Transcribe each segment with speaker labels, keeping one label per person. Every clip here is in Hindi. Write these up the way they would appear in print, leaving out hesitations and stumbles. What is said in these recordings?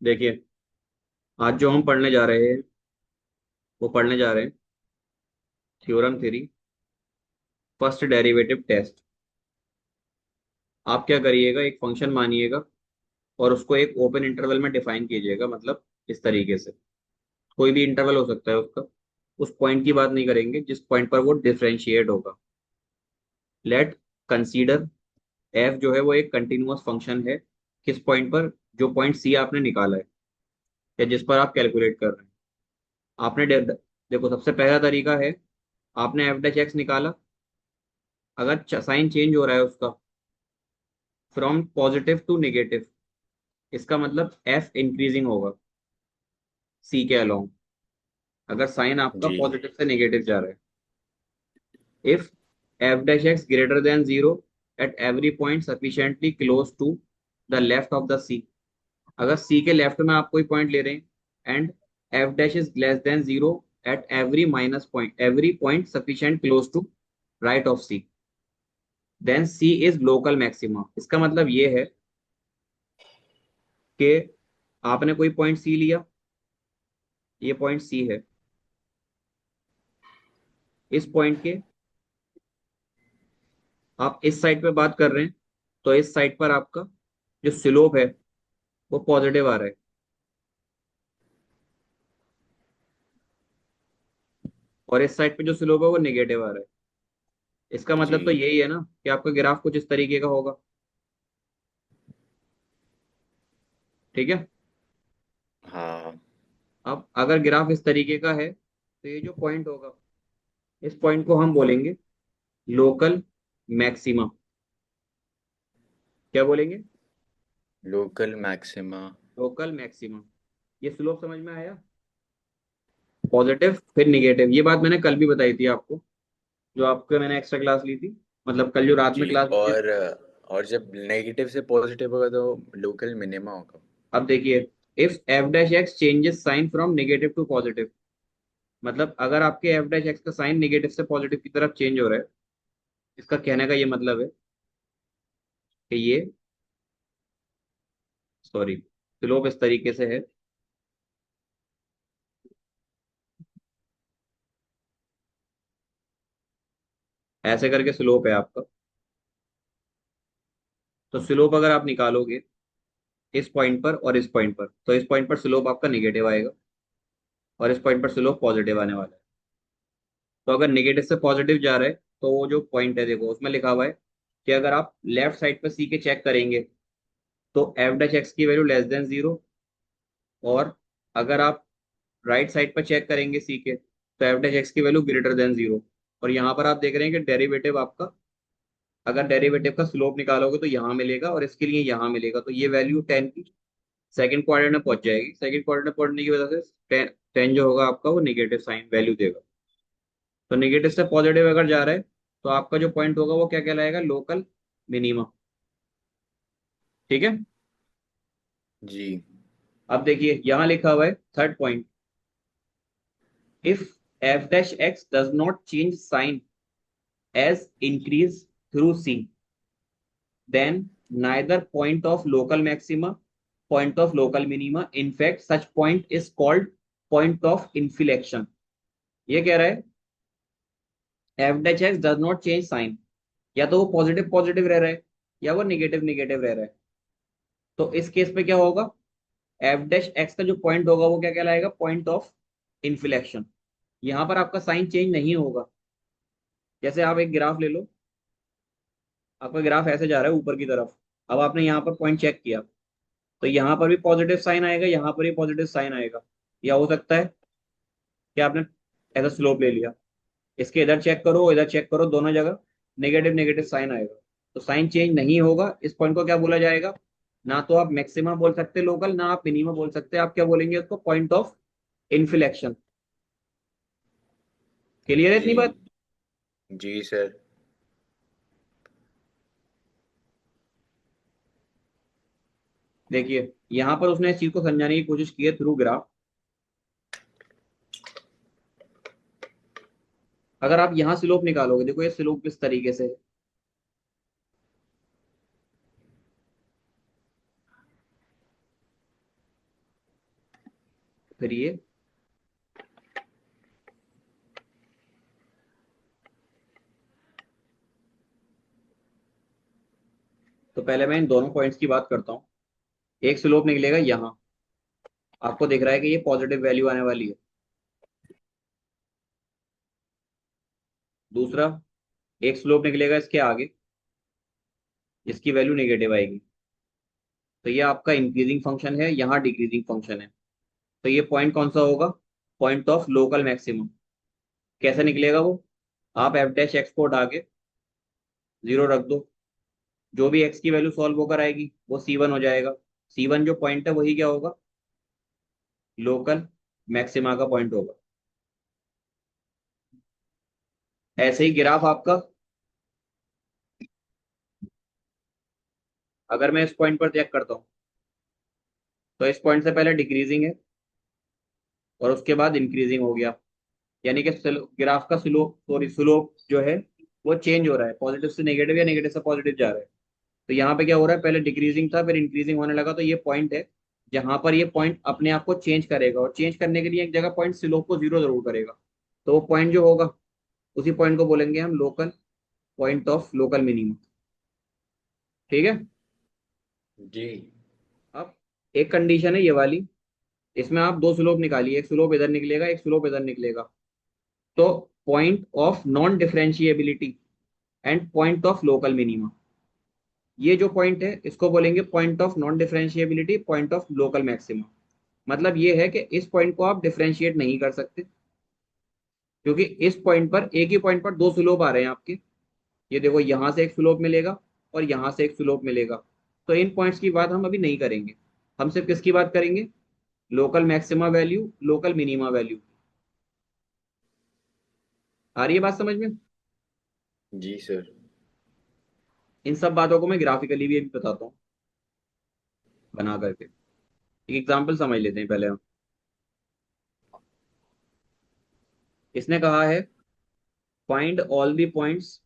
Speaker 1: देखिए, आज जो हम पढ़ने जा रहे हैं वो पढ़ने जा रहे हैं theorem three, first derivative test. आप क्या करिएगा, एक फंक्शन मानिएगा और उसको एक ओपन इंटरवल में डिफाइन कीजिएगा। मतलब इस तरीके से, कोई भी इंटरवल हो सकता है उसका। उस पॉइंट की बात नहीं करेंगे जिस पॉइंट पर वो डिफरेंशिएट होगा। लेट कंसीडर एफ जो है वो एक कंटिन्यूअस फंक्शन है। किस पॉइंट पर? जो पॉइंट सी आपने निकाला है या जिस पर आप कैलकुलेट कर रहे हैं। आपने देखो, सबसे पहला तरीका है, आपने एफ डैश एक्स निकाला। अगर साइन चेंज हो रहा है उसका फ्रॉम पॉजिटिव टू नेगेटिव, इसका मतलब एफ इंक्रीजिंग होगा सी के अलोंग। अगर साइन आपका
Speaker 2: जी।
Speaker 1: पॉजिटिव से नेगेटिव जा रहा है, if F dash X greater than zero at every point sufficiently close to the left of the C. अगर सी के लेफ्ट में आप कोई पॉइंट ले रहे हैं and f dash is less than zero at every point sufficient close to right of c, then c is local maxima. इसका मतलब ये है कि आपने कोई पॉइंट सी लिया, ये पॉइंट सी है। इस पॉइंट के आप इस साइड पे बात कर रहे हैं, तो इस साइड पर आपका जो स्लोप है वो पॉजिटिव आ रहा है। और इस साइड पे जो स्लोप है वो नेगेटिव आ रहा है। इसका मतलब तो
Speaker 2: जी।
Speaker 1: यही है ना कि आपका ग्राफ कुछ इस तरीके का होगा। ठीक है।
Speaker 2: हाँ।
Speaker 1: अब अगर ग्राफ इस तरीके का है तो ये जो पॉइंट होगा, इस पॉइंट को हम बोलेंगे लोकल मैक्सिमा। क्या बोलेंगे?
Speaker 2: Local maxima.
Speaker 1: Local maxima. ये स्लोप समझ में आया? पॉजिटिव फिर निगेटिव, ये बात मैंने कल भी बताई थी आपको, जो आपको मैंने एक्स्ट्रा क्लास ली थी। मतलब कल जो रात में
Speaker 2: जी।
Speaker 1: क्लास ली थी।
Speaker 2: और जब नेगेटिव से पॉजिटिव होगा तो लोकल मिनिमा होगा।
Speaker 1: अब देखिए, if F dash x changes sign from negative to positive, मतलब अगर आपके एफ डैश एक्स का साइन नेगेटिव से पॉजिटिव की तरफ चेंज हो रहा है, इसका कहने का ये मतलब है कि ये, सॉरी, स्लोप इस तरीके से है। ऐसे करके स्लोप है आपका। तो स्लोप अगर आप निकालोगे इस पॉइंट पर और इस पॉइंट पर, तो इस पॉइंट पर स्लोप आपका नेगेटिव आएगा और इस पॉइंट पर स्लोप पॉजिटिव आने वाला है। तो अगर नेगेटिव से पॉजिटिव जा रहा है, तो वो जो पॉइंट है देखो उसमें लिखा हुआ है कि अगर आप लेफ्ट साइड पर सी के चेक करेंगे तो एफ डैश एक्स की वैल्यू लेस देन जीरो। और अगर आप राइट साइड पर चेक करेंगे सी के, तो एफ डैश एक्स की वैल्यू ग्रेटर देन जीरो। और यहाँ पर आप देख रहे हैं कि डेरिवेटिव आपका, अगर डेरिवेटिव का स्लोप निकालोगे तो यहाँ मिलेगा और इसके लिए यहाँ मिलेगा, तो ये वैल्यू टेन की सेकंड क्वाड्रेंट में पहुंच जाएगी। सेकंड क्वाड्रेंट में पहुंचने की वजह से टेन टेन जो होगा आपका वो निगेटिव साइन वैल्यू देगा। तो निगेटिव से पॉजिटिव अगर जा रहा है तो आपका जो पॉइंट होगा वो क्या कहलाएगा? Local minima. ठीक है।
Speaker 2: जी।
Speaker 1: अब देखिए यहाँ लिखा हुआ है third point, if F dash x does not change sign as increase through c, then neither point of local maxima, point of local minima. In fact, such point is called point of inflection. ये कह रहा है f dash x does not change sign, या तो वो पॉजिटिव पॉजिटिव रह रहा है या वो निगेटिव निगेटिव रह रहा है। तो इस केस पे क्या होगा? एफ डैश एक्स का जो पॉइंट होगा वो क्या कहलाएगा? Point of inflection. यहाँ पर आपका साइन चेंज नहीं होगा। जैसे आप एक ग्राफ ले लो, आपका ग्राफ ऐसे जा रहा है ऊपर की तरफ। अब आपने यहाँ पर पॉइंट चेक किया, तो यहाँ पर भी पॉजिटिव साइन आएगा, यहाँ पर भी पॉजिटिव साइन आएगा। या हो सकता है कि आपने ऐसा स्लोप ले लिया, इसके इधर चेक करो इधर चेक करो, दोनों जगह नेगेटिव नेगेटिव साइन आएगा। तो साइन चेंज नहीं होगा, इस पॉइंट को क्या बोला जाएगा? ना तो आप मैक्सिमा बोल सकते लोकल, ना आप मिनिमा बोल सकते, आप क्या बोलेंगे उसको? Point of inflection. क्लियर है
Speaker 2: जी।
Speaker 1: इतनी बात?
Speaker 2: जी सर।
Speaker 1: देखिए, यहां पर उसने इस चीज को समझाने की कोशिश की है थ्रू ग्राफ। अगर आप यहाँ स्लोप निकालोगे, देखो ये स्लोप किस तरीके से है। फिर ये तो पहले मैं इन दोनों पॉइंट्स की बात करता हूँ। एक स्लोप निकलेगा यहाँ, आपको दिख रहा है कि ये पॉजिटिव वैल्यू आने वाली है। दूसरा एक स्लोप निकलेगा इसके आगे, इसकी वैल्यू नेगेटिव आएगी। तो ये आपका इंक्रीजिंग फंक्शन है, यहाँ डिक्रीजिंग फंक्शन है। तो ये पॉइंट कौन सा होगा? Point of local maximum. कैसे निकलेगा वो? आप एफ डैश एक्स को उठा के जीरो रख दो, जो भी एक्स की वैल्यू सॉल्व होकर आएगी वो C1 हो जाएगा। C1 जो पॉइंट है वही क्या होगा? लोकल मैक्सिमा का पॉइंट होगा। ऐसे ही ग्राफ आपका, अगर मैं इस पॉइंट पर चेक करता हूँ तो इस पॉइंट से पहले डिक्रीजिंग है और उसके बाद इंक्रीजिंग हो गया, यानी कि ग्राफ का स्लोप, सॉरी स्लोप जो है वो चेंज हो रहा है, पॉजिटिव से नेगेटिव या नेगेटिव से पॉजिटिव जा रहा है। तो यहाँ पे क्या हो रहा है? पहले डिक्रीजिंग था, फिर इंक्रीजिंग होने लगा। तो ये पॉइंट है जहां पर ये पॉइंट अपने आप को चेंज करेगा, और चेंज करने के लिए एक जगह पॉइंट स्लोप को जीरो जरूर करेगा। तो वो पॉइंट जो होगा उसी पॉइंट को बोलेंगे हम local point of local minimum. ठीक है।
Speaker 2: जी।
Speaker 1: अब एक कंडीशन है ये वाली, इसमें आप दो स्लोप निकालिए, एक स्लोप इधर निकलेगा, एक स्लोप इधर निकलेगा। तो point of non differentiability and point of local minima, ये जो पॉइंट है इसको बोलेंगे point of non differentiability, point of local maxima. मतलब ये है कि इस पॉइंट को आप डिफरेंशिएट नहीं कर सकते, क्योंकि इस पॉइंट पर, एक ही पॉइंट पर दो स्लोप आ रहे हैं आपके। ये देखो, यहां से एक स्लोप मिलेगा और यहां से एक स्लोप मिलेगा। तो इन पॉइंट्स की बात हम अभी नहीं करेंगे, हम सिर्फ किसकी बात करेंगे? Local maxima value, local minima value. आ रही है बात समझ में?
Speaker 2: जी सर।
Speaker 1: इन सब बातों को मैं ग्राफिकली भी अभी बताता हूँ बना करके। एक एग्जांपल समझ लेते हैं पहले हम। इसने कहा है find all the points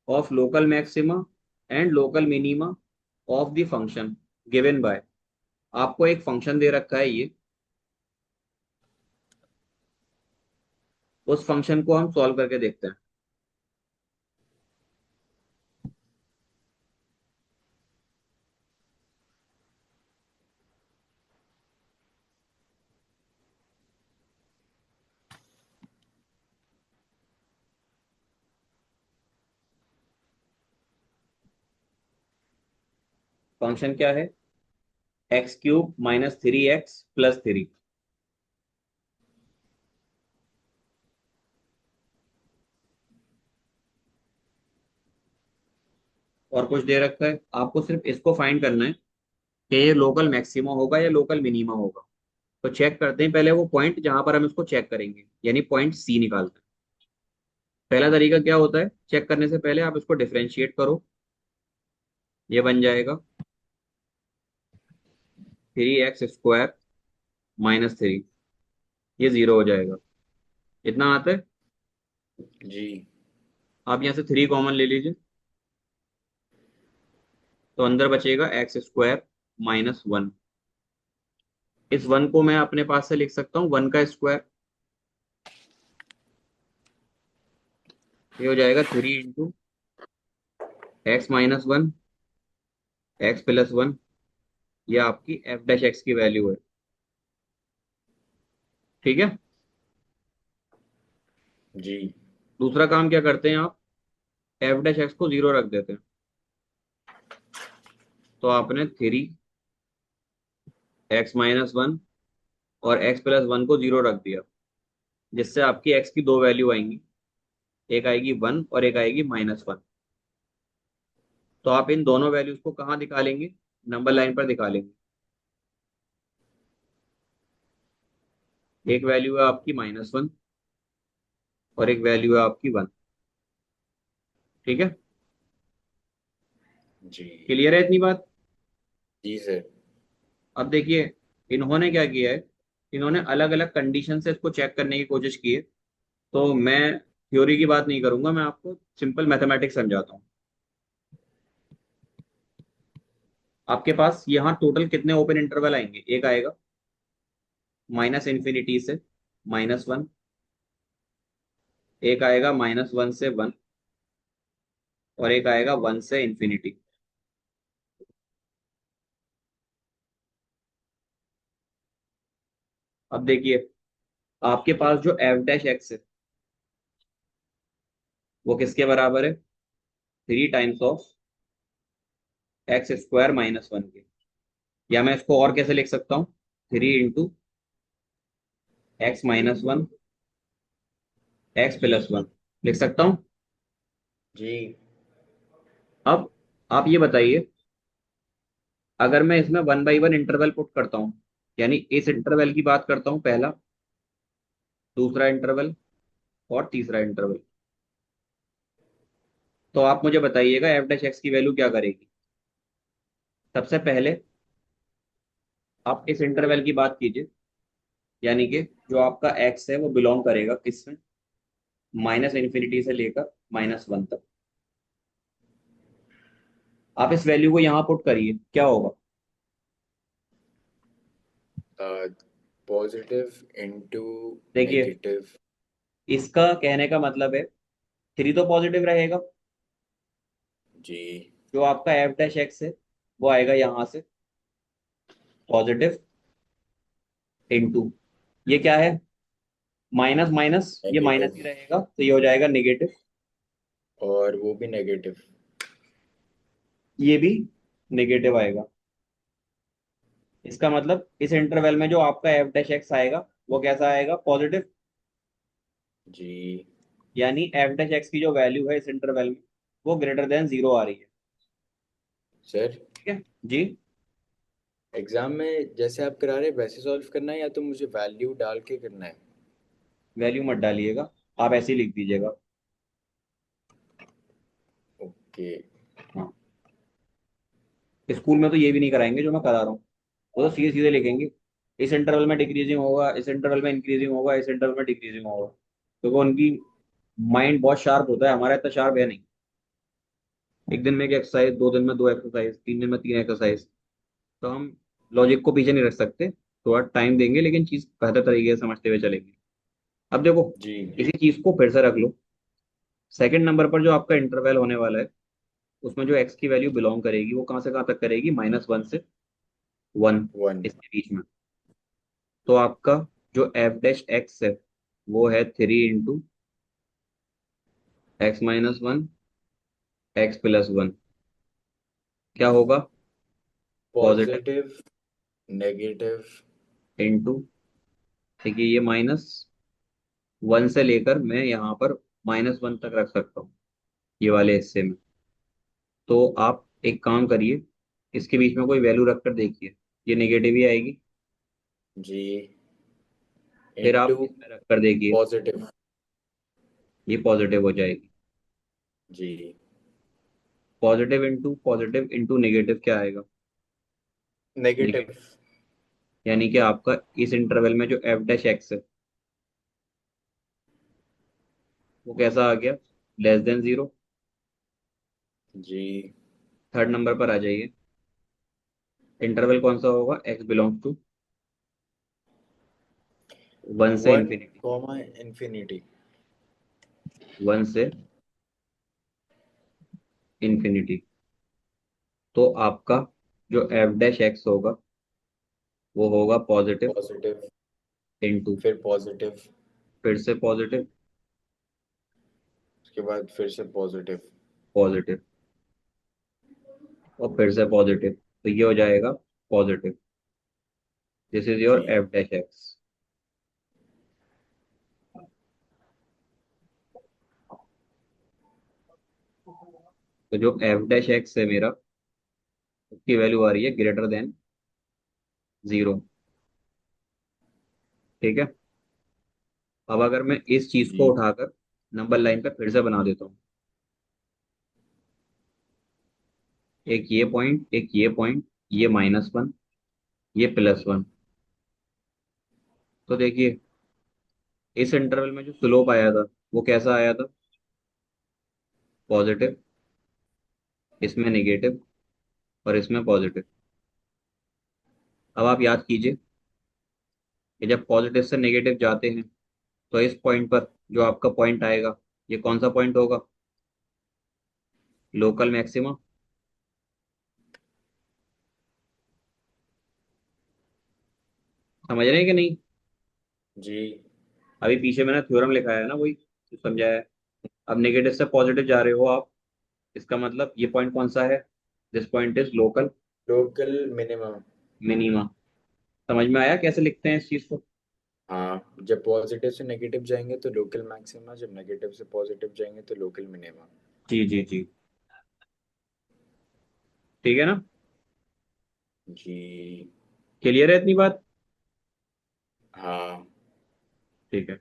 Speaker 1: of local maxima and local minima of the function given by. आपको एक फंक्शन दे रखा है ये, उस फंक्शन को हम सॉल्व करके देखते हैं। फंक्शन क्या है? x³ - 3x + 3। और कुछ दे रखा है, आपको सिर्फ इसको फाइंड करना है कि ये लोकल मैक्सिमा होगा या लोकल मिनिमा होगा। तो चेक करते हैं पहले वो पॉइंट जहां पर हम इसको चेक करेंगे, यानी पॉइंट C निकालते हैं। पहला तरीका क्या होता है? चेक करने से पहले आप इसको डिफरेंशिएट करो, ये बन जाएगा 3x² - 3, ये जीरो हो जाएगा। इतना आता है।
Speaker 2: जी।
Speaker 1: आप यहाँ से 3 कॉमन ले लीजिए, तो अंदर बचेगा x² - 1। इस 1 को मैं अपने पास से लिख सकता हूँ 1 का स्क्वायर। ये हो जाएगा 3 × x - 1 x + 1। ये आपकी एफ डैश एक्स की वैल्यू है। ठीक है।
Speaker 2: जी।
Speaker 1: दूसरा काम क्या करते हैं आप? एफ डैश एक्स को जीरो रख देते हैं। तो आपने 3x - 1 और x + 1 को जीरो रख दिया, जिससे आपकी x की दो वैल्यू आएंगी, एक आएगी 1 और एक आएगी -1। तो आप इन दोनों वैल्यूज को कहाँ दिखालेंगे? नंबर लाइन पर दिखालेंगे। एक वैल्यू है आपकी -1 और एक वैल्यू है आपकी 1। ठीक है।
Speaker 2: जी।
Speaker 1: क्लियर है इतनी बात?
Speaker 2: जी सर।
Speaker 1: अब देखिए, इन्होंने क्या किया है, इन्होंने अलग अलग कंडीशन से इसको चेक करने की कोशिश की है। तो मैं थ्योरी की बात नहीं करूंगा, मैं आपको सिंपल मैथमेटिक्स समझाता हूँ। आपके पास यहाँ टोटल कितने ओपन इंटरवल आएंगे? एक आएगा, माइनस इन्फिनिटी से -1, एक आएगा -1 से 1, और एक आएगा 1 से इन्फिनिटी। अब देखिए, आपके पास जो एफ डैश एक्स है वो किसके बराबर है? 3 टाइम्स ऑफ x² -1 के। या मैं इसको और कैसे लिख सकता हूँ? 3 × x - 1 x+1 लिख सकता हूँ।
Speaker 2: जी
Speaker 1: अब आप ये बताइए, अगर मैं इसमें 1/1 इंटरवल पुट करता हूँ, यानी इस इंटरवल की बात करता हूँ, पहला, दूसरा इंटरवल और तीसरा इंटरवल, तो आप मुझे बताइएगा एफ डैश एक्स की वैल्यू क्या करेगी। सबसे पहले आप इस इंटरवल की बात कीजिए, यानी कि जो आपका एक्स है वो बिलोंग करेगा किसमें? -इन्फिनिटी से लेकर -1 तक। आप इस वैल्यू को यहाँ पुट करिए, क्या होगा?
Speaker 2: पॉजिटिव इंटू
Speaker 1: देखिए,
Speaker 2: नेगेटिव।
Speaker 1: इसका कहने का मतलब है 3 तो पॉजिटिव रहेगा,
Speaker 2: जी
Speaker 1: जो आपका एफ डैश एक्स है वो आएगा यहाँ से पॉजिटिव इंटू, ये क्या है? माइनस माइनस, ये माइनस
Speaker 2: नेगेटिव,
Speaker 1: ही रहेगा तो ये हो जाएगा नेगेटिव,
Speaker 2: और वो भी नेगेटिव।
Speaker 1: ये भी नेगेटिव आएगा। इसका मतलब इस इंटरवल में जो आपका एफ डैश एक्स आएगा वो कैसा आएगा? पॉजिटिव।
Speaker 2: जी
Speaker 1: यानी एफ डैश एक्स की जो वैल्यू है इस इंटरवल में वो ग्रेटर देन 0 आ रही है।
Speaker 2: सर,
Speaker 1: ठीक है जी।
Speaker 2: एग्जाम में जैसे आप करा रहे हैं वैसे सॉल्व करना है या तो मुझे वैल्यू डाल के करना है?
Speaker 1: वैल्यू मत डालिएगा, आप ऐसे ही लिख दीजिएगा।
Speaker 2: ओके।
Speaker 1: हाँ, स्कूल में तो ये भी नहीं कराएंगे जो मैं करा रहा हूँ, वो तो सीधे सीधे लिखेंगे इस इंटरवल में डिक्रीजिंग होगा, इस इंटरवल में इंक्रीजिंग होगा, इस इंटरवल में डिक्रीजिंग होगा। क्योंकि उनकी माइंड बहुत शार्प होता है, हमारा इतना शार्प है नहीं। एक दिन में एक एक्सरसाइज, 2 दिन में 2 एक्सरसाइज, 3 दिन में 3 एक्सरसाइज, तो हम लॉजिक को पीछे नहीं रख सकते। थोड़ा टाइम देंगे लेकिन चीज बेहतर तरीके से समझते हुए चलेंगे। अब देखो,
Speaker 2: जी
Speaker 1: इसी चीज को फिर से रख लो। सेकंड नंबर पर जो आपका इंटरवल होने वाला है उसमें जो एक्स की वैल्यू बिलोंग करेगी वो कहाँ से कहाँ तक करेगी? -1 से 1,
Speaker 2: वन।
Speaker 1: इसके बीच में। तो आपका जो एफ डैश एक्स है वो है 3 × x - 1 x+1। क्या होगा? Positive
Speaker 2: positive, negative.
Speaker 1: इंटू, देखिए ये -1 से लेकर मैं यहाँ पर -1 तक रख सकता हूँ ये वाले हिस्से में। तो आप एक काम करिए, इसके बीच में कोई वैल्यू रख कर देखिए, ये नेगेटिव ही आएगी।
Speaker 2: जी
Speaker 1: फिर आप
Speaker 2: इंटू
Speaker 1: इसमें रख कर देखिए,
Speaker 2: पॉजिटिव।
Speaker 1: ये पॉजिटिव हो जाएगी।
Speaker 2: जी
Speaker 1: पॉजिटिव इंटू नेगेटिव क्या आएगा?
Speaker 2: नेगेटिव।
Speaker 1: नेगेटिव। यानी कि आपका इस इंटरवल में जो एफ डैश एक्स है वो कैसा आ गया? <<0
Speaker 2: जी
Speaker 1: थर्ड नंबर पर आ जाइए। इंटरवल कौन सा होगा? एक्स बिलोंग्स टू 1 से
Speaker 2: वन
Speaker 1: इंफिनिटी।
Speaker 2: Comma infinity.
Speaker 1: 1 से इंफिनिटी। तो आपका जो एफ डैश एक्स होगा वो होगा पॉजिटिव
Speaker 2: पॉजिटिव,
Speaker 1: इंटू,
Speaker 2: फिर पॉजिटिव,
Speaker 1: फिर से पॉजिटिव,
Speaker 2: उसके बाद फिर से पॉजिटिव।
Speaker 1: पॉजिटिव, और फिर से पॉजिटिव। तो ये हो जाएगा positive. This is
Speaker 2: g
Speaker 1: your f dash x. तो जो एफ डैश एक्स है मेरा, उसकी वैल्यू आ रही है ग्रेटर देन 0। ठीक है। अब अगर मैं इस चीज को
Speaker 2: जी
Speaker 1: उठाकर नंबर लाइन पे फिर से बना देता हूँ, एक ये पॉइंट, एक ये पॉइंट, ये -1, ये +1। तो देखिए, इस इंटरवल में जो स्लोप आया था वो कैसा आया था? पॉजिटिव, इसमें नेगेटिव, और इसमें पॉजिटिव। अब आप याद कीजिए, ये जब पॉजिटिव से नेगेटिव जाते हैं तो इस पॉइंट पर जो आपका पॉइंट आएगा, ये कौन सा पॉइंट होगा? Local maxima. समझ रहे हैं कि नहीं?
Speaker 2: जी।
Speaker 1: अभी पीछे मैंने थ्योरम लिखा है ना, वही जो समझाया है। अब नेगेटिव से पॉजिटिव जा रहे हो आप, इसका मतलब ये पॉइंट कौन सा है? This point is local
Speaker 2: local minimum.
Speaker 1: Minima. समझ में आया कैसे लिखते हैं इस चीज को?
Speaker 2: हाँ, जब पॉजिटिव से नेगेटिव जाएंगे तो लोकल मैक्सिमा, जब नेगेटिव से पॉजिटिव जाएंगे तो लोकल मिनिमा।
Speaker 1: जी जी जी। ठीक है ना?
Speaker 2: जी।
Speaker 1: क्लियर है इतनी बात?
Speaker 2: हाँ।
Speaker 1: ठीक है,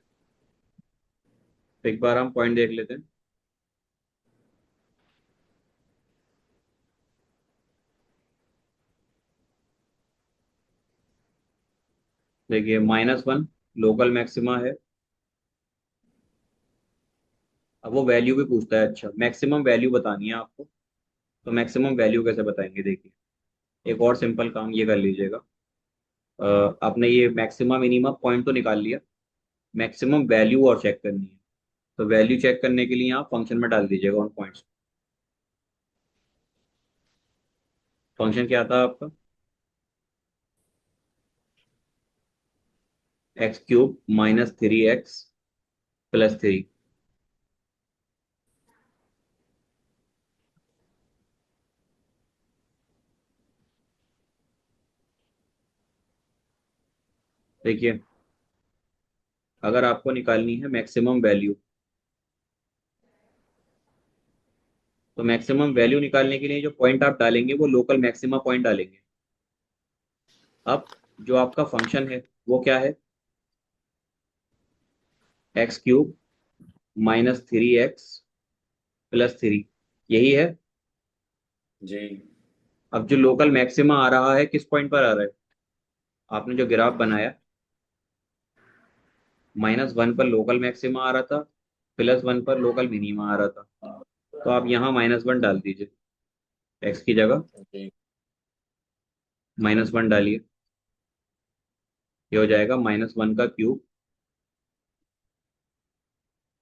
Speaker 1: तो एक बार हम पॉइंट देख लेते हैं। देखिए -1 लोकल मैक्सिमा है। अब वो वैल्यू भी पूछता है। अच्छा, मैक्सिमम वैल्यू बतानी है आपको, तो मैक्सिमम वैल्यू कैसे बताएंगे? देखिए, एक और सिंपल काम ये कर लीजिएगा। आपने ये मैक्सिमम मिनिमम पॉइंट तो निकाल लिया, मैक्सिमम वैल्यू और चेक करनी है। तो वैल्यू चेक करने के लिए आप फंक्शन में डाल दीजिएगा उन पॉइंट्स। फंक्शन क्या था आपका? x³ -3x +3। देखिए, अगर आपको निकालनी है मैक्सिमम वैल्यू, तो मैक्सिमम वैल्यू निकालने के लिए जो पॉइंट आप डालेंगे वो लोकल मैक्सिमा पॉइंट डालेंगे। अब जो आपका फंक्शन है वो क्या है? x³ -3x +3, यही है।
Speaker 2: जी।
Speaker 1: अब जो लोकल मैक्सिमा आ रहा है किस पॉइंट पर आ रहा है? आपने जो ग्राफ बनाया, -1 पर लोकल मैक्सिमा आ रहा था, +1 पर लोकल मिनिमा आ रहा था। तो आप यहाँ -1 डाल दीजिए, x की जगह
Speaker 2: जी।
Speaker 1: -1 डालिए। ये हो जाएगा -1 का क्यूब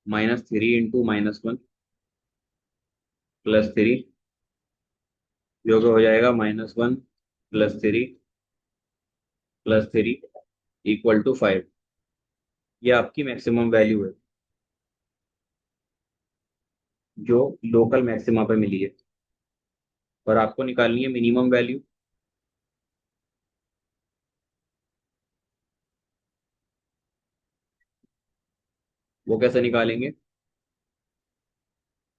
Speaker 1: -3 × -1 +3, जो कि हो जाएगा -1 +3 +3 = 5। ये आपकी मैक्सिमम वैल्यू है जो लोकल मैक्सिमा पे मिली है। और आपको निकालनी है मिनिमम वैल्यू। वो कैसे निकालेंगे?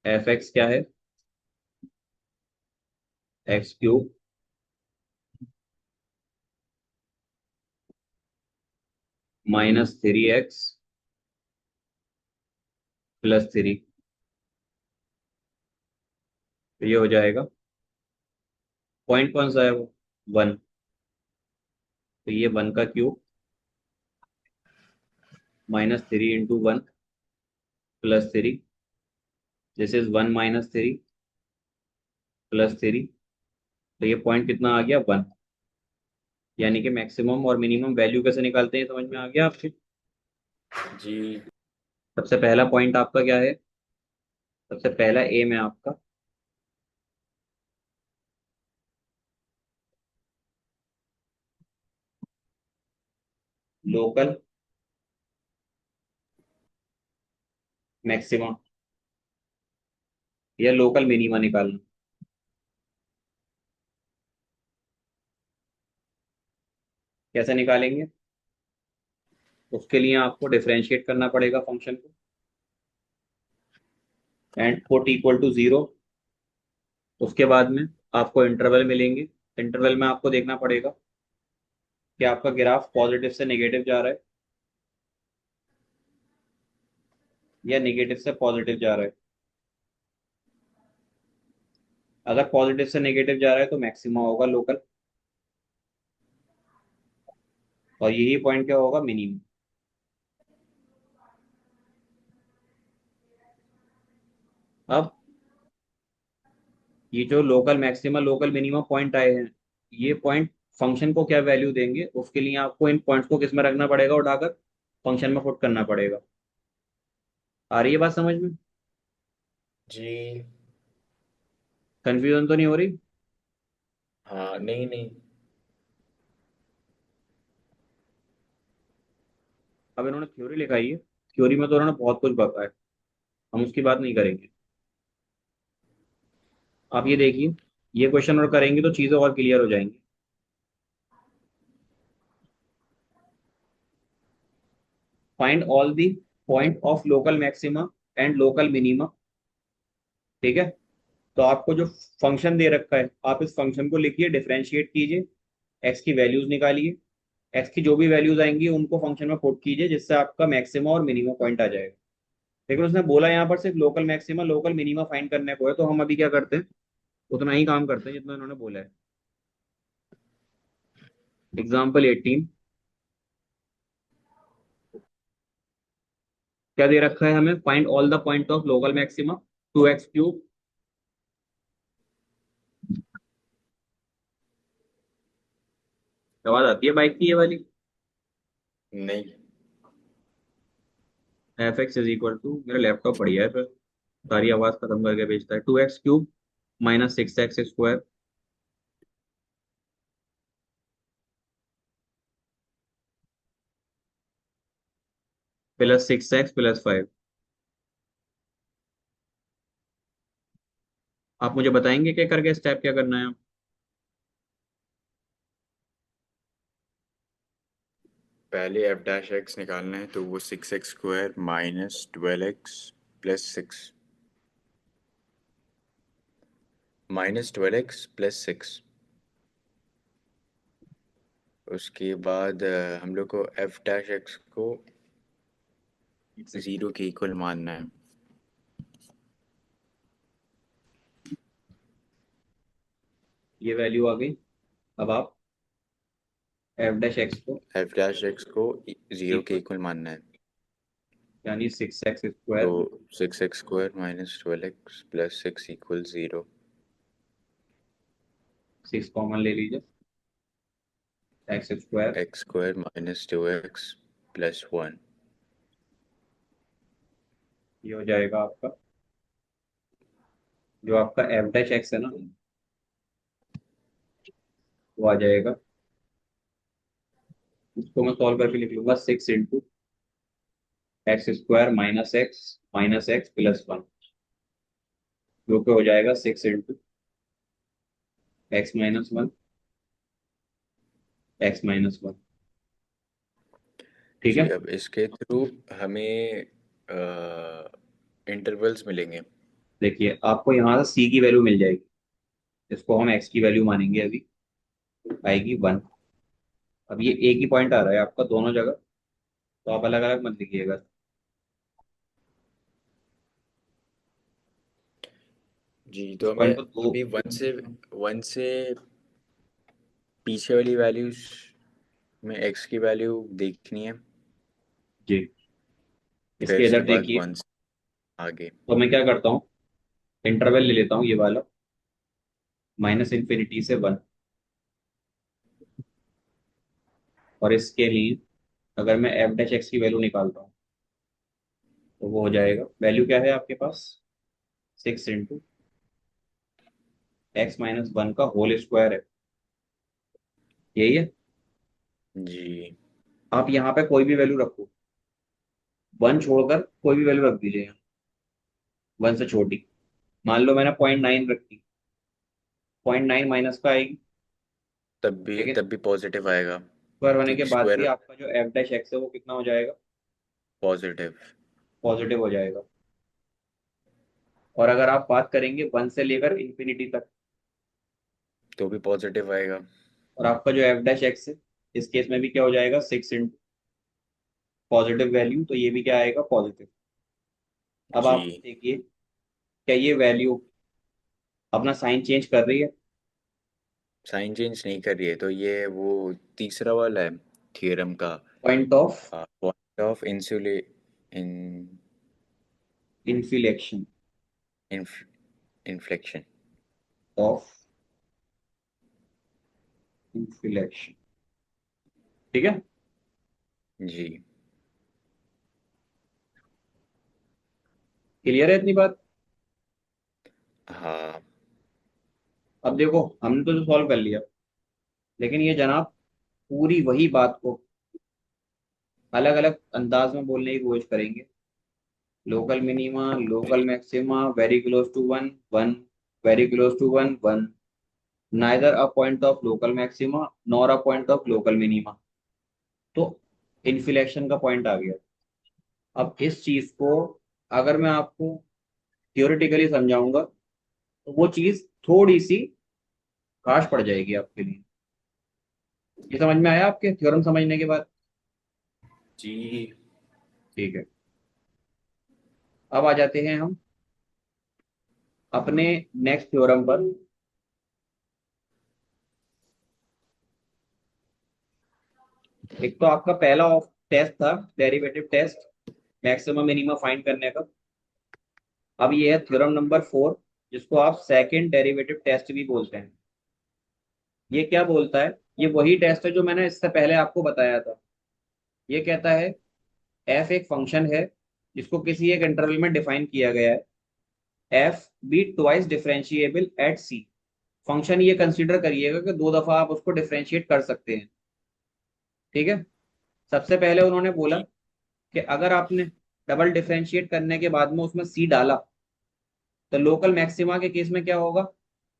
Speaker 1: f(x) क्या है? x³ -3x +3, तो ये हो जाएगा, पॉइंट कौन सा है वो? 1। तो ये 1 का क्यूब -3 × 1 +3, दिस इज 1 - 3 +3। तो ये पॉइंट कितना आ गया? 1। यानी कि मैक्सिमम और मिनिमम वैल्यू कैसे निकालते हैं, समझ में आ गया आपके?
Speaker 2: जी।
Speaker 1: सबसे पहला पॉइंट आपका क्या है? सबसे पहला एम है आपका लोकल मैक्सिमा या लोकल मिनिमा निकालना। कैसे निकालेंगे? उसके लिए आपको डिफरेंशिएट करना पड़ेगा फंक्शन को, एंड पुट इक्वल टू 0। उसके बाद में आपको इंटरवल मिलेंगे। इंटरवल में आपको देखना पड़ेगा कि आपका ग्राफ पॉजिटिव से नेगेटिव जा रहा है या नेगेटिव से पॉजिटिव जा रहा है। अगर पॉजिटिव से नेगेटिव जा रहा है तो मैक्सिमा होगा लोकल, और यही पॉइंट क्या होगा? मिनिमम। अब ये जो local maxima local minimum point आए हैं, ये पॉइंट फंक्शन को क्या वैल्यू देंगे उसके लिए आपको इन पॉइंट्स को किस में रखना पड़ेगा, उठाकर फंक्शन में पुट करना पड़ेगा। आ रही है बात समझ में?
Speaker 2: जी।
Speaker 1: कंफ्यूजन तो नहीं हो रही?
Speaker 2: हाँ, नहीं नहीं।
Speaker 1: अब इन्होंने थ्योरी लिखाई है, थ्योरी में तो उन्होंने बहुत कुछ बताया, हम उसकी बात नहीं करेंगे। आप ये देखिए, ये क्वेश्चन और करेंगे तो चीजें और क्लियर हो जाएंगी। Find all the point of local maxima and local minima. ठीक है, तो आपको जो फंक्शन दे रखा है आप इस फंक्शन को लिखिए, डिफरेंशिएट कीजिए, एक्स की वैल्यूज निकालिए, एक्स की जो भी वैल्यूज आएंगी उनको फंक्शन में पुट कीजिए, जिससे आपका मैक्सिमा और मिनिमा पॉइंट आ जाएगा। लेकिन उसने बोला यहाँ पर सिर्फ local maxima local minima find करने को है, तो हम अभी क्या करते हैं, उतना ही काम करते हैं जितना इन्होंने बोला है। एग्जाम्पल 18, क्या दे रखा है हमें, find all the point of local maxima 2x3। आवाज आती है बाइक की ये वाली?
Speaker 2: नहीं।
Speaker 1: F x is equal to, मेरा लैपटॉप बढ़िया है फिर, सारी आवाज खत्म करके भेजता है, 2x3 minus 6x square plus 6x + 5। आप मुझे बताएंगे क्या करके स्टेप क्या करना है?
Speaker 2: पहले एफ डैश एक्स निकालना है, तो वो 6x² minus 12x plus 6, -12x + 6। उसके बाद हम लोग को एफ डैश एक्स को ज़ीरो के इक्वल मानना है।
Speaker 1: ये वैल्यू आ गई। अब आप एफ डैश एक्स को
Speaker 2: एफ डैश एक्स को ज़ीरो के
Speaker 1: इक्वल,
Speaker 2: इक्वल मानना है।
Speaker 1: यानी 6x
Speaker 2: तो
Speaker 1: square,
Speaker 2: 6x² minus 12x plus 6 equal 0।
Speaker 1: 6 common ले लीजिए, x square,
Speaker 2: x² minus 2x plus 1।
Speaker 1: ये हो जाएगा आपका, जो आपका एफ डैश एक्स है ना, वो आ जाएगा, इसको मैं सॉल्व करके लिख लूंगा, 6 × x स्क्वायर -x जो कि हो जाएगा 6 × x-1 x-1। ठीक
Speaker 2: जी,
Speaker 1: है,
Speaker 2: अब इसके थ्रू हमें इंटरवल्स मिलेंगे।
Speaker 1: देखिए आपको यहाँ से c की वैल्यू मिल जाएगी, इसको हम x की वैल्यू मानेंगे अभी, आएगी 1। अब ये एक ही पॉइंट आ रहा है आपका दोनों जगह, तो आप अलग अलग मत लिखिएगा।
Speaker 2: जी,
Speaker 1: इस
Speaker 2: तो हमें
Speaker 1: पॉइंट को दो,
Speaker 2: अभी वन से पीछे वाली वैल्यूज में एक्स की वैल्यू देखनी है।
Speaker 1: जी,
Speaker 2: फिर
Speaker 1: इसके
Speaker 2: उसके
Speaker 1: इधर
Speaker 2: बाद
Speaker 1: देखिए,
Speaker 2: वन से आगे।
Speaker 1: तो मैं क्या करता हूँ, इंटरवल ले लेता हूँ ये वाला, -∞ से 1, और इसके लिए अगर मैं एफ डैश एक्स की वैल्यू निकालता हूँ तो वो हो जाएगा, वैल्यू क्या है आपके पास, 6 × x-1 का होल स्क्वायर है, यही है।
Speaker 2: जी।
Speaker 1: आप यहाँ पे कोई भी वैल्यू रखो, 1 छोड़कर कोई भी वैल्यू रख दीजिए यहाँ, 1 से छोटी, मान लो मैंने 0.9 रखी, 0.9 माइनस का आएगी,
Speaker 2: तब भी
Speaker 1: लेकिन
Speaker 2: तब भी पॉजिटिव आएगा,
Speaker 1: स्क्वायर होने के
Speaker 2: क्योंकि
Speaker 1: बाद भी
Speaker 2: स्क्वायर
Speaker 1: आपका जो एफ डैश एक्स है वो कितना हो जाएगा,
Speaker 2: पॉजिटिव।
Speaker 1: पॉजिटिव हो जाएगा। और अगर आप बात करेंगे 1 से लेकर इंफिनिटी तक,
Speaker 2: तो भी पॉजिटिव आएगा।
Speaker 1: और आपका जो एफ डैश एक्स है इस केस में भी क्या हो जाएगा, 6 पॉजिटिव वैल्यू, तो ये भी क्या आएगा, पॉजिटिव। अब
Speaker 2: जी।
Speaker 1: आप देखिए, क्या ये वैल्यू अपना साइन चेंज कर रही है?
Speaker 2: साइन चेंज नहीं कर रही है, तो ये वो तीसरा वाला है थ्योरम का,
Speaker 1: पॉइंट ऑफ
Speaker 2: पॉइंट ऑफ इंसुले in
Speaker 1: inflection
Speaker 2: inflection.
Speaker 1: Of inflation. ठीक है,
Speaker 2: जी।
Speaker 1: क्लियर है इतनी बात?
Speaker 2: हाँ।
Speaker 1: अब देखो हमने तो सॉल्व कर लिया, लेकिन ये जनाब पूरी वही बात को अलग अलग अंदाज में बोलने की कोशिश करेंगे। Local minima, local maxima, very close to one, one, very close to one, one, neither a point of local maxima nor a point of local minima. तो इन्फ्लेशन का पॉइंट आ गया। अब इस चीज को अगर मैं आपको थियोरेटिकली समझाऊंगा तो वो चीज थोड़ी सी खास पड़ जाएगी आपके लिए। ये समझ में आया आपके थ्योरम समझने के बाद?
Speaker 2: जी।
Speaker 1: ठीक है, अब आ जाते हैं हम अपने नेक्स्ट थ्योरम पर। एक तो आपका पहला टेस्ट था derivative test, maximum minimum find करने का। अब ये है थ्योरम नंबर 4, जिसको आप सेकंड डेरिवेटिव टेस्ट भी बोलते हैं। ये क्या बोलता है? ये वही टेस्ट है जो मैंने इससे पहले आपको बताया था। ये कहता है एफ एक फंक्शन है जिसको किसी एक इंटरवल में डिफाइन किया गया है, f be twice differentiable at c. Function ये कंसीडर करिएगा कि दो दफा आप उसको डिफरेंशिएट कर सकते हैं। ठीक है, सबसे पहले उन्होंने बोला
Speaker 2: जी।
Speaker 1: कि अगर आपने डबल डिफरेंशिएट करने के बाद में उसमें सी डाला तो लोकल मैक्सिमा के केस में क्या होगा?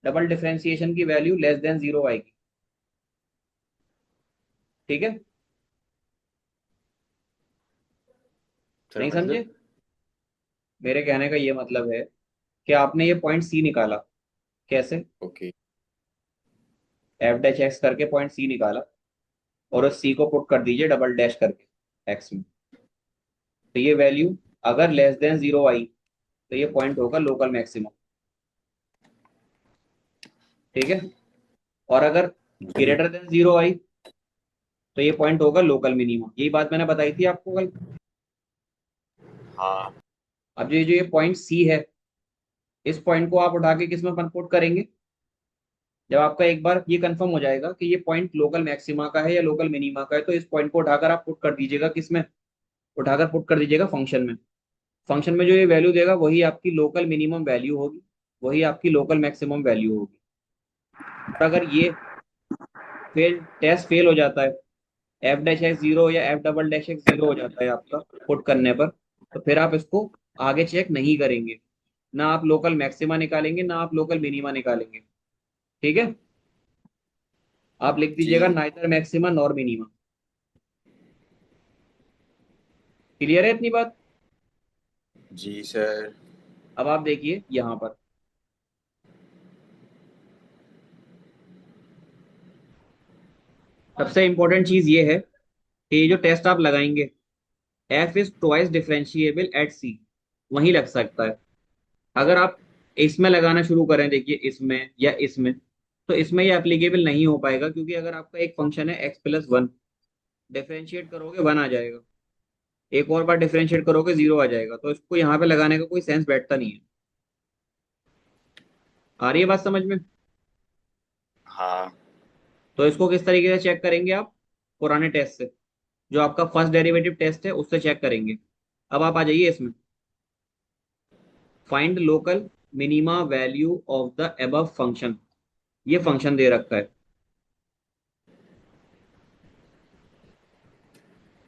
Speaker 1: डबल डिफरेंशिएशन की वैल्यू लेस देन जीरो आएगी। ठीक है,
Speaker 2: सर
Speaker 1: नहीं समझे?
Speaker 2: मतलब।
Speaker 1: मेरे कहने का ये मतलब है कि आपने ये पॉइंट सी निकाला। कैसे?
Speaker 2: ओके।
Speaker 1: एफ डैश एक्स करके पॉइंट सी निकाला, और उस सी को पुट कर दीजिए डबल डैश करके एक्स में। तो ये वैल्यू अगर लेस देन जीरो आई तो ये पॉइंट होगा लोकल मैक्सिमम। ठीक है, और अगर
Speaker 2: जी।
Speaker 1: ग्रेटर देन जीरो आई तो ये पॉइंट होगा लोकल मिनिमम। यही बात मैंने बताई थी आपको कल।
Speaker 2: हाँ।
Speaker 1: अब ये जो ये पॉइंट सी है, इस पॉइंट को आप उठा के किस में पुट करेंगे? जब आपका एक बार ये कंफर्म हो जाएगा कि ये पॉइंट लोकल मैक्सिमा का है या लोकल मिनिमा का है, तो इस पॉइंट को उठाकर आप पुट कर दीजिएगा किस में? उठाकर पुट कर दीजिएगा फंक्शन में। फंक्शन में जो ये वैल्यू देगा वही आपकी लोकल मिनिमम वैल्यू होगी, वही आपकी लोकल मैक्सिमम वैल्यू होगी। और अगर ये फेल हो जाता है, एफ डैश एक्स जीरो या F double dash x zero हो जाता है आपका पुट करने पर, तो फिर आप इसको आगे चेक नहीं करेंगे। ना आप लोकल मैक्सिमा निकालेंगे, ना आप लोकल मिनिमा निकालेंगे। ठीक है, आप लिख दीजिएगा
Speaker 2: जी।
Speaker 1: Neither maxima nor minima. Clear है इतनी बात?
Speaker 2: जी सर।
Speaker 1: अब आप देखिए यहाँ पर सबसे इंपॉर्टेंट चीज ये है कि ये जो टेस्ट आप लगाएंगे, F is twice differentiable at C, वहीं लग सकता है। अगर आप इसमें लगाना शुरू करें, देखिए इसमें या इसमें, तो इसमें ये एप्लीकेबल नहीं हो पाएगा, क्योंकि अगर आपका एक फंक्शन है एक्स प्लस वन, डिफरेंशिएट करोगे वन आ जाएगा, एक और बार डिफरेंशिएट करोगे जीरो आ जाएगा। तो इसको यहाँ पे लगाने का कोई सेंस बैठता नहीं है। आ रही है बात समझ में?
Speaker 2: हाँ।
Speaker 1: तो इसको किस तरीके से चेक करेंगे आप? पुराने टेस्ट से, जो आपका फर्स्ट डेरिवेटिव टेस्ट है उससे चेक करेंगे। अब आप आ जाइए इसमें, find local minima value of the above function. ये फंक्शन दे रखा है।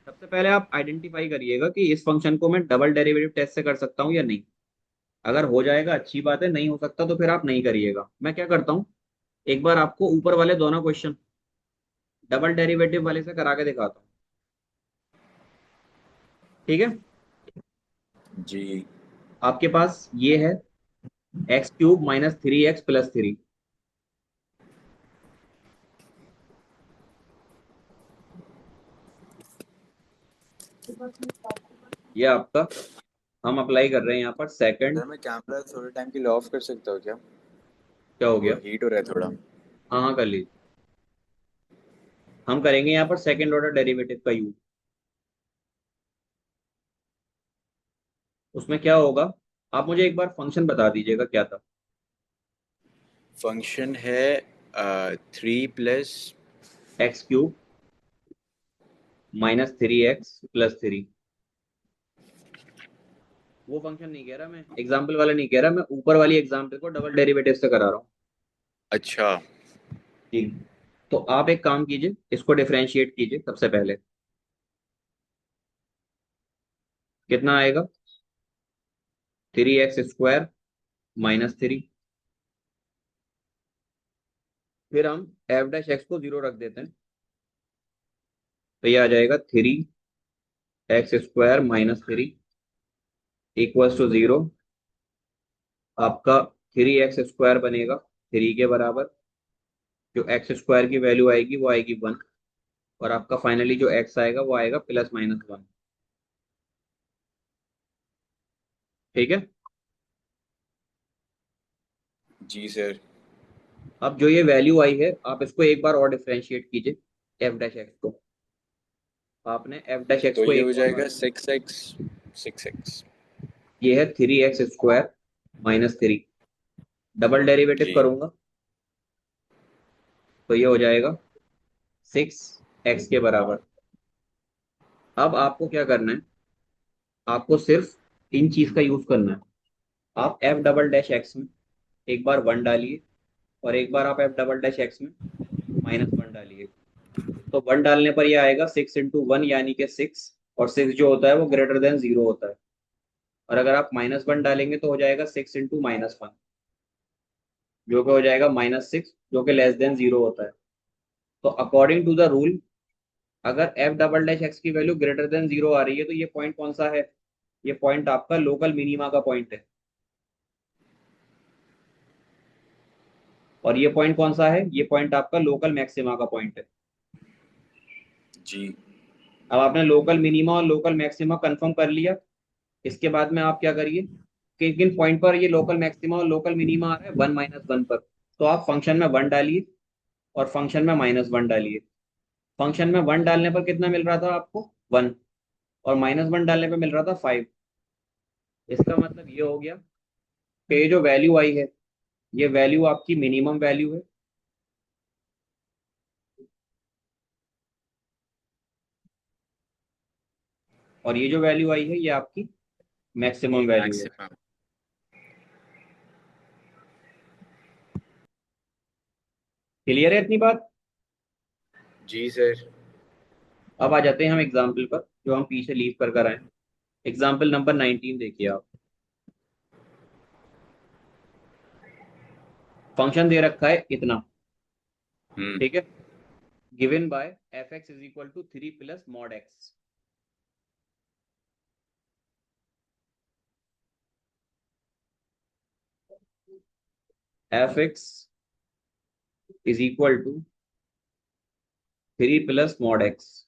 Speaker 1: सबसे पहले आप आइडेंटिफाई करिएगा कि इस फंक्शन को मैं डबल डेरिवेटिव टेस्ट से कर सकता हूँ या नहीं। अगर हो जाएगा अच्छी बात है, नहीं हो सकता तो फिर आप नहीं करिएगा। मैं क्या करता हूँ, एक बार आपको ऊपर वाले दोनों क्वेश्चन डबल डेरिवेटिव वाले से करा के दिखाता हूँ। ठीक है,
Speaker 2: जी।
Speaker 1: आपके पास ये है x cube minus three x plus three. ये आपका, हम अप्लाई कर रहे हैं यहाँ पर सेकंड।
Speaker 2: सर मैं कैमरा थोड़े टाइम के लिए ऑफ कर सकता हूँ क्या?
Speaker 1: क्या हो
Speaker 2: वो
Speaker 1: गया?
Speaker 2: हीट हो रहा है थोड़ा।
Speaker 1: हाँ हाँ कर लीजिए। हम करेंगे यहाँ पर सेकंड ऑर्डर डेरिवेटिव का यूज। उसमें क्या होगा, आप मुझे एक बार फंक्शन बता दीजिएगा क्या था।
Speaker 2: फंक्शन है 3 plus
Speaker 1: x cube minus 3x+3। वो फंक्शन नहीं कह रहा मैं, एग्जाम्पल वाला नहीं कह रहा मैं, ऊपर वाली एग्जाम्पल को डबल डेरिवेटिव से करा रहा हूँ।
Speaker 2: अच्छा।
Speaker 1: ठीक। तो आप एक काम कीजिए, इसको डिफरेंशिएट कीजिए सबसे पहले। कितना आएगा? 3x² - 3। फिर हम f' को 0 रख देते हैं, तो ये आ जाएगा 3x² - 3 = 0। आपका 3x² बनेगा 3 के बराबर। जो x² की वैल्यू आएगी वो आएगी 1। और आपका फाइनली जो x आएगा वो आएगा +-1। ठीक है।
Speaker 2: जी सर।
Speaker 1: अब जो ये वैल्यू आई है, आप इसको एक बार और डिफरेंशिएट कीजिए f' को। आपने f'
Speaker 2: तो
Speaker 1: को
Speaker 2: ये
Speaker 1: एक
Speaker 2: हो
Speaker 1: और बार,
Speaker 2: जाएगा 6x 6x।
Speaker 1: ये है 3x² - 3। डबल डेरिवेटिव
Speaker 2: जी।
Speaker 1: करूंगा तो ये हो जाएगा 6x के बराबर। अब आपको क्या करना है, आपको सिर्फ इन चीज का यूज करना है। आप f"x में एक बार 1 डालिए, और एक बार आप f"x में -1 डालिए। तो 1 डालने पर ये आएगा 6 × 1 यानी कि 6। और 6 जो होता है वो >0 होता है। और अगर आप -1 डालेंगे तो हो जाएगा 6 × -1, जो कि हो जाएगा -6, जो कि <0 होता है। तो अकॉर्डिंग टू द रूल, अगर f"x की वैल्यू >0 आ रही है तो ये पॉइंट कौन सा है? ये पॉइंट आपका लोकल मिनीमा का पॉइंट है। और ये पॉइंट कौन सा है? ये पॉइंट आपका लोकल मैक्सिमा का पॉइंट है।
Speaker 2: जी।
Speaker 1: अब आपने लोकल मिनीमा और लोकल मैक्सिमा कंफर्म कर लिया। इसके बाद में आप क्या करिए, किन किन पॉइंट पर ये लोकल मैक्सिमा और लोकल मिनीमा आ रहा है? 1 - 1 पर। तो आप फंक्शन में 1 डालिए और फंक्शन में -1 डालिए। फंक्शन में 1 डालने पर कितना मिल रहा था आपको? 1। और -1 डालने पर मिल रहा था 5। इसका मतलब ये हो गया कि ये जो वैल्यू आई है, ये वैल्यू आपकी मिनिमम वैल्यू है। और ये जो वैल्यू आई है ये आपकी
Speaker 2: ये
Speaker 1: मैक्सिमम वैल्यू है।
Speaker 2: मैक्सिमम।
Speaker 1: क्लियर है इतनी बात?
Speaker 2: जी सर।
Speaker 1: अब आ जाते हैं हम एग्जाम्पल पर, जो हम पीछे लीव कर कर आए। एग्जाम्पल नंबर 19 देखिए आप। फंक्शन दे रखा है इतना।
Speaker 2: हम्म।
Speaker 1: ठीक है। Given by f(x) = 3 + mod x। f(x) = 3 + mod x।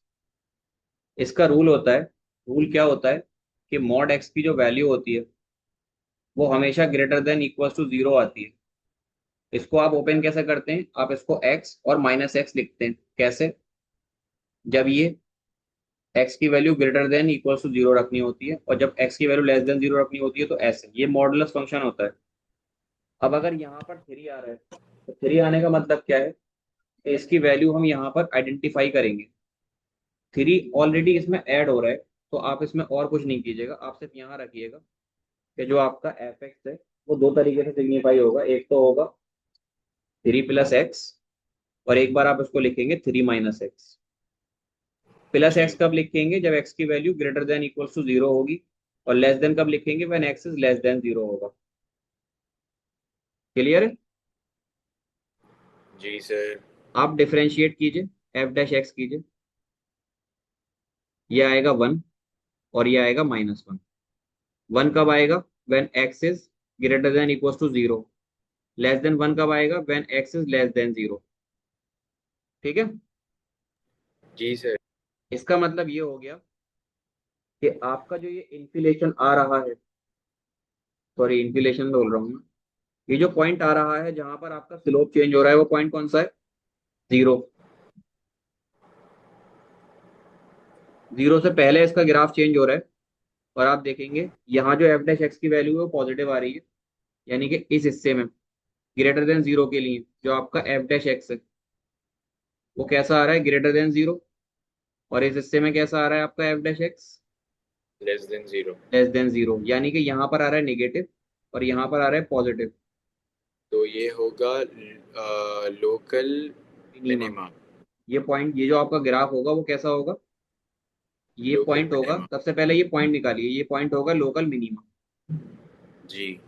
Speaker 1: इसका रूल होता है, रूल क्या होता है कि mod x की जो वैल्यू होती है वो हमेशा >= 0 आती है। इसको आप ओपन कैसे करते हैं? आप इसको x और -x लिखते हैं। कैसे? जब ये x की वैल्यू >= 0 रखनी होती है, और जब x की वैल्यू <0 रखनी होती है तो ऐसे, ये मॉडुलस फंक्शन होता है। अब अगर यहाँ पर 3 आ रहा है, तो 3 आने का मतलब क्या है कि इसकी वैल्यू हम यहाँ पर आइडेंटिफाई करेंगे। 3 ऑलरेडी इसमें ऐड हो रहा है, तो आप इसमें और कुछ नहीं कीजिएगा, आप सिर्फ यहाँ रखिएगा कि जो आपका f(x) है वो दो तरीके से सिग्निफाई होगा। एक तो होगा 3 + x, और एक बार आप इसको लिखेंगे 3 - x। +x
Speaker 2: जी।
Speaker 1: कब लिखेंगे? जब x की वैल्यू >= 0 होगी। और लेस देन कब लिखेंगे? व्हेन x इज <0 होगा। क्लियर है?
Speaker 2: जी सर।
Speaker 1: आप डिफरेंशिएट कीजिए, f'(x) कीजिए। ये आएगा 1 और ये आएगा -1। 1 कब आएगा? When x is >= 0। Less than 1 कब आएगा? When x is <0। ठीक है।
Speaker 2: जी सर।
Speaker 1: इसका मतलब ये हो गया कि आपका जो ये इन्फ्लेशन आ रहा है, सॉरी इन्फ्लेशन बोल रहा हूँ मैं, ये जो पॉइंट आ रहा है जहां पर आपका स्लोप चेंज हो रहा है, वो पॉइंट कौन सा है? 0। 0 से पहले इसका ग्राफ चेंज हो रहा है। और आप देखेंगे यहाँ जो f'(x) की वैल्यू है वो पॉजिटिव आ रही है, यानी कि इस हिस्से में >0 के लिए जो आपका f'(x) है। वो कैसा आ रहा है, ग्रेटर देन जीरो। और इस हिस्से में कैसा आ रहा है आपका F dash x,
Speaker 2: less than zero.
Speaker 1: Less than zero, यानी कि यहाँ पर आ रहा है नेगेटिव और यहाँ पर आ रहा है पॉजिटिव।
Speaker 2: तो ये होगा लोकल
Speaker 1: मिनिमा।
Speaker 2: मिनिमा।
Speaker 1: ये पॉइंट, ये जो आपका ग्राफ होगा वो कैसा होगा, ये
Speaker 2: लोकल
Speaker 1: पॉइंट होगा,
Speaker 2: मिनिमा।
Speaker 1: सबसे पहले ये पॉइंट निकालिए, ये पॉइंट होगा लोकल मिनिमा।
Speaker 2: जी।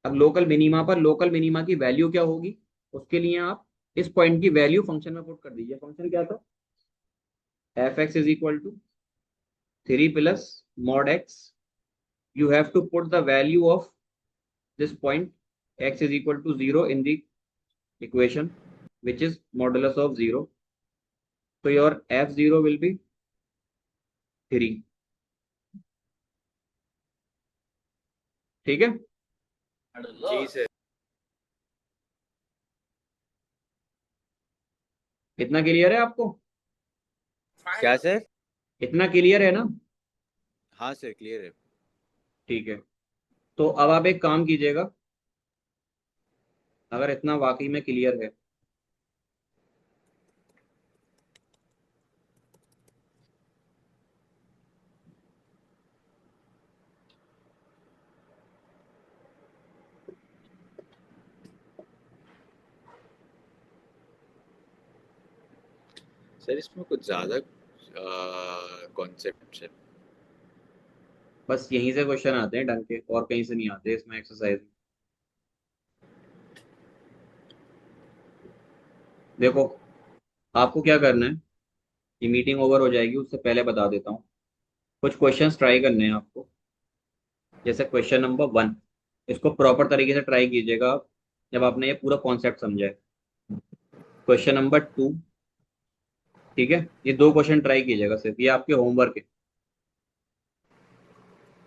Speaker 1: अब लोकल मिनिमा पर लोकल मिनिमा की वैल्यू क्या होगी, उसके लिए आप इस पॉइंट की वैल्यू फंक्शन में पुट कर दीजिए। फंक्शन क्या था, f x is equal to 3 + mod x। You have to put the value of this point x is equal to 0 in the equation, which is modulus of 0. So your f0 will be 3। ठीक है,
Speaker 2: जी सर।
Speaker 1: इतना क्लियर है आपको,
Speaker 2: क्या सर?
Speaker 1: इतना क्लियर है ना।
Speaker 2: हाँ सर, क्लियर है।
Speaker 1: ठीक है, तो अब आप एक काम कीजिएगा, अगर इतना वाकई में क्लियर है,
Speaker 2: सर इसमें कुछ ज़्यादा कॉन्सेप्ट है।
Speaker 1: बस यहीं से क्वेश्चन आते हैं ढंग के, और कहीं से नहीं आते इसमें एक्सरसाइज में। देखो, आपको क्या करना है, ये मीटिंग ओवर हो जाएगी उससे पहले बता देता हूँ, कुछ क्वेश्चंस ट्राई करने हैं आपको। जैसे क्वेश्चन नंबर 1, इसको प्रॉपर तरीके से ट्राई कीजिएगा आप, जब आपने ये पूरा कॉन्सेप्ट समझा है। क्वेश्चन नंबर 2, ठीक है, ये दो क्वेश्चन ट्राई कीजिएगा सिर्फ, ये आपके होमवर्क है।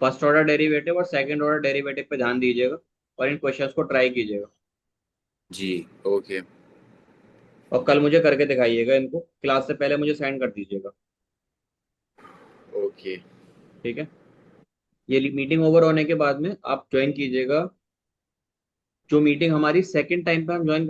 Speaker 1: फर्स्ट ऑर्डर डेरिवेटिव और सेकंड ऑर्डर डेरिवेटिव पे ध्यान दीजिएगा और इन क्वेश्चंस को ट्राई कीजिएगा।
Speaker 2: जी। ओके।
Speaker 1: और कल मुझे करके दिखाइएगा इनको, क्लास से पहले मुझे सेंड कर दीजिएगा।
Speaker 2: ओके।
Speaker 1: ठीक है, ये मीटिंग ओवर होने के बाद में आप ज्वाइन कीजिएगा, जो मीटिंग हमारी सेकंड टाइम पे हम ज्वाइन